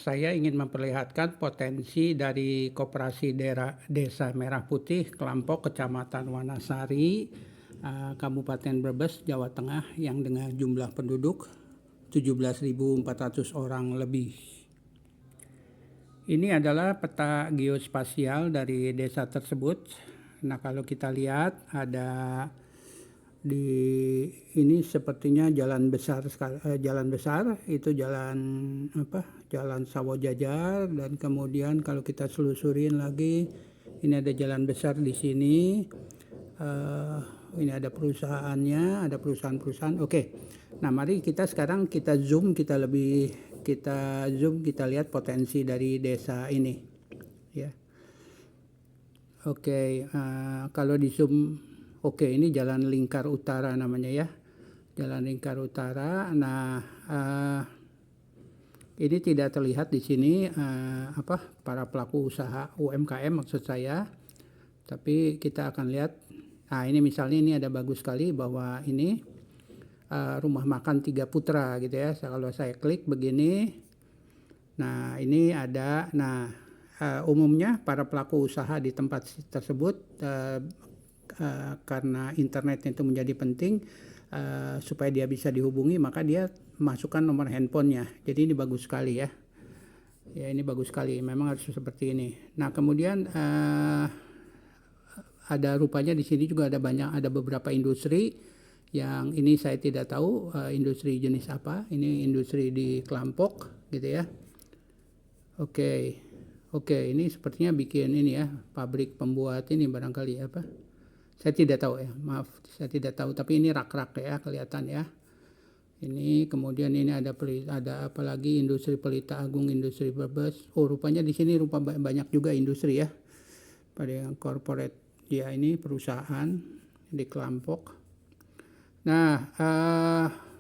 saya ingin memperlihatkan potensi dari Koperasi Desa Merah Putih kelompok Kecamatan Wanasari, Kabupaten Brebes, Jawa Tengah yang dengan jumlah penduduk 17.400 orang lebih. Ini adalah peta geospasial dari desa tersebut. Nah, kalau kita lihat ada di ini sepertinya jalan besar itu jalan Sawah Jajar, dan kemudian kalau kita selusurin lagi ini ada jalan besar di sini. Ini ada perusahaannya, ada perusahaan-perusahaan. Oke. Nah, mari sekarang kita zoom, kita lihat potensi dari desa ini ya. Oke, kalau di zoom, oke, ini Jalan Lingkar Utara namanya ya, Jalan Lingkar Utara. Nah, ini tidak terlihat di sini para pelaku usaha UMKM maksud saya, tapi kita akan lihat. Nah, ini misalnya ini ada bagus sekali bahwa ini rumah makan Tiga Putra gitu ya. Kalau saya klik begini, nah ini ada. Nah, umumnya para pelaku usaha di tempat tersebut karena internet itu menjadi penting, supaya dia bisa dihubungi, maka dia masukkan nomor handphonenya. Jadi ini bagus sekali ya. Ya, ini bagus sekali. Memang harus seperti ini. Nah, kemudian ada rupanya di sini juga ada beberapa industri yang ini saya tidak tahu industri jenis apa. Ini industri di Kelampok gitu ya. Oke, ini sepertinya bikin ini ya, pabrik pembuat ini barangkali apa. Saya tidak tahu ya, maaf, saya tidak tahu. Tapi ini rak-rak ya, kelihatan ya. Ini kemudian ini ada apa lagi, industri Pelita Agung, industri Brebes. Oh, rupanya di sini banyak juga industri ya. Pada yang corporate ya, ini perusahaan di Kelampok. Nah,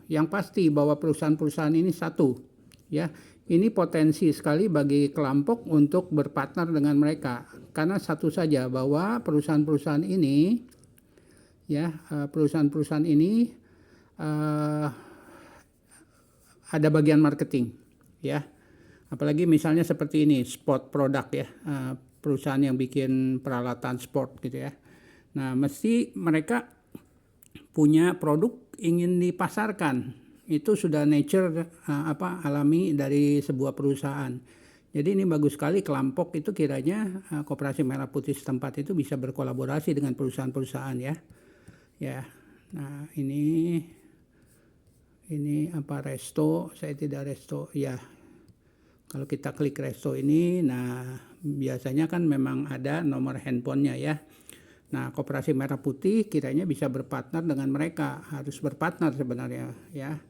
yang pasti bahwa perusahaan-perusahaan ini satu ya. Ini potensi sekali bagi Kelampok untuk berpartner dengan mereka, karena satu saja bahwa perusahaan-perusahaan ini ya, ada bagian marketing ya. Apalagi misalnya seperti ini, sport produk ya, perusahaan yang bikin peralatan sport gitu ya. Nah, mesti mereka punya produk ingin dipasarkan. Itu sudah nature alami dari sebuah perusahaan. Jadi ini bagus sekali Kelampok itu kiranya Koperasi Merah Putih setempat itu bisa berkolaborasi dengan perusahaan-perusahaan ya. Ya. Nah, ini apa, resto, saya tidak resto ya. Kalau kita klik resto ini, nah biasanya kan memang ada nomor handphonenya ya. Nah, Koperasi Merah Putih kiranya bisa berpartner dengan mereka, harus berpartner sebenarnya ya.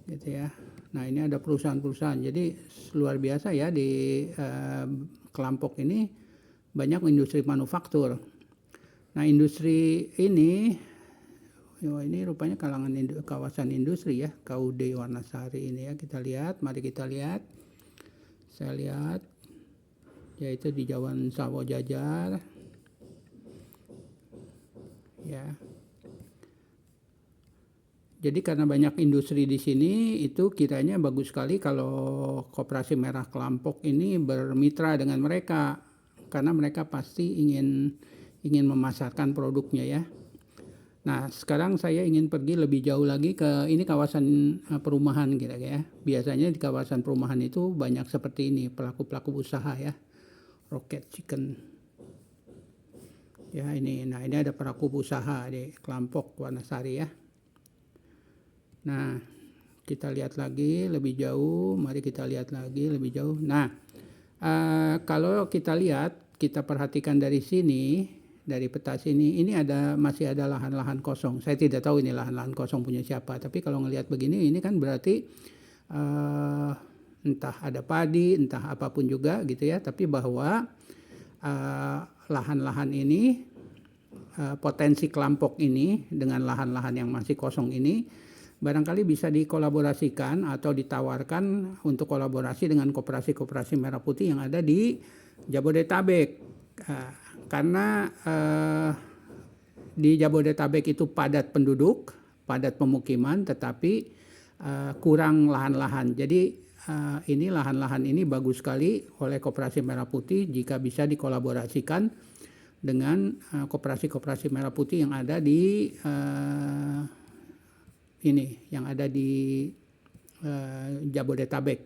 Gitu ya. Nah, ini ada perusahaan-perusahaan. Jadi luar biasa ya di Kelampok ini banyak industri manufaktur. Nah, industri ini rupanya kawasan industri ya, KUD Wanasari ini ya. Mari kita lihat. Saya lihat yaitu di Jalan Sawah Jajar. Ya. Jadi karena banyak industri di sini, itu kiranya bagus sekali kalau Koperasi Merah Kelampok ini bermitra dengan mereka, karena mereka pasti ingin memasarkan produknya ya. Nah, sekarang saya ingin pergi lebih jauh lagi ke ini kawasan perumahan kira-kira ya. Biasanya di kawasan perumahan itu banyak seperti ini pelaku-pelaku usaha ya. Rocket Chicken. Ya, ini ada pelaku usaha di Kelampok Wanasari ya. Nah, kita lihat lagi lebih jauh. Mari kita lihat lagi lebih jauh. Nah, kalau kita lihat, kita perhatikan dari sini, dari peta sini, ini masih ada lahan-lahan kosong. Saya tidak tahu ini lahan-lahan kosong punya siapa. Tapi kalau ngelihat begini, ini kan berarti entah ada padi, entah apapun juga gitu ya. Tapi bahwa lahan-lahan ini, potensi Kelampok ini dengan lahan-lahan yang masih kosong ini, barangkali bisa dikolaborasikan atau ditawarkan untuk kolaborasi dengan koperasi-koperasi Merah Putih yang ada di Jabodetabek. Karena di Jabodetabek itu padat penduduk, padat pemukiman, tetapi kurang lahan-lahan. Jadi ini lahan-lahan ini bagus sekali oleh Koperasi Merah Putih jika bisa dikolaborasikan dengan koperasi-koperasi Merah Putih yang ada di Jabodetabek,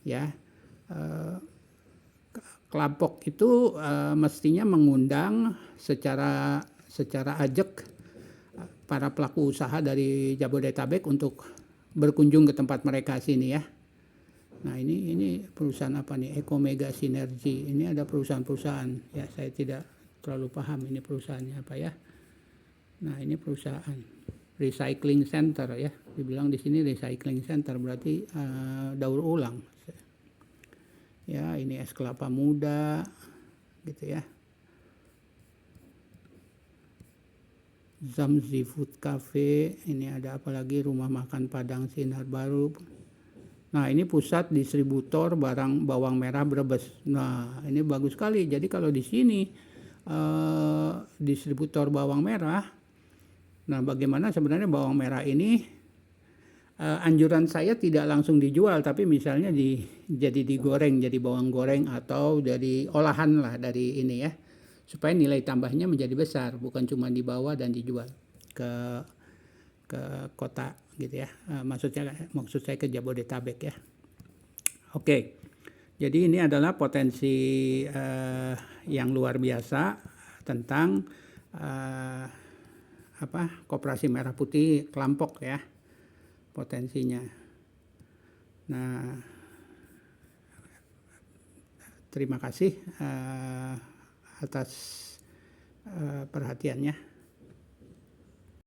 ya. Kelompok itu mestinya mengundang secara ajak para pelaku usaha dari Jabodetabek untuk berkunjung ke tempat mereka sini, ya. Nah, ini perusahaan apa nih? Ecomega Sinergi. Ini ada perusahaan-perusahaan, ya, saya tidak terlalu paham ini perusahaannya apa, ya. Nah, ini perusahaan recycling center, ya. Dibilang di sini recycling center berarti daur ulang. Ya, ini es kelapa muda gitu, ya. Zamzi Food Cafe, ini ada apa lagi, rumah makan Padang Sinar Baru. Nah, ini pusat distributor barang bawang merah Brebes. Nah, ini bagus sekali. Jadi kalau di sini distributor bawang merah, nah bagaimana sebenarnya bawang merah ini, anjuran saya tidak langsung dijual, tapi misalnya jadi digoreng, jadi bawang goreng atau jadi olahan lah dari ini, ya, supaya nilai tambahnya menjadi besar, bukan cuma dibawa dan dijual ke kota gitu, ya. Maksud saya ke Jabodetabek, ya. Oke. Jadi ini adalah potensi yang luar biasa tentang Koperasi Merah Putih Kelampok, ya, potensinya. Nah, terima kasih atas perhatiannya.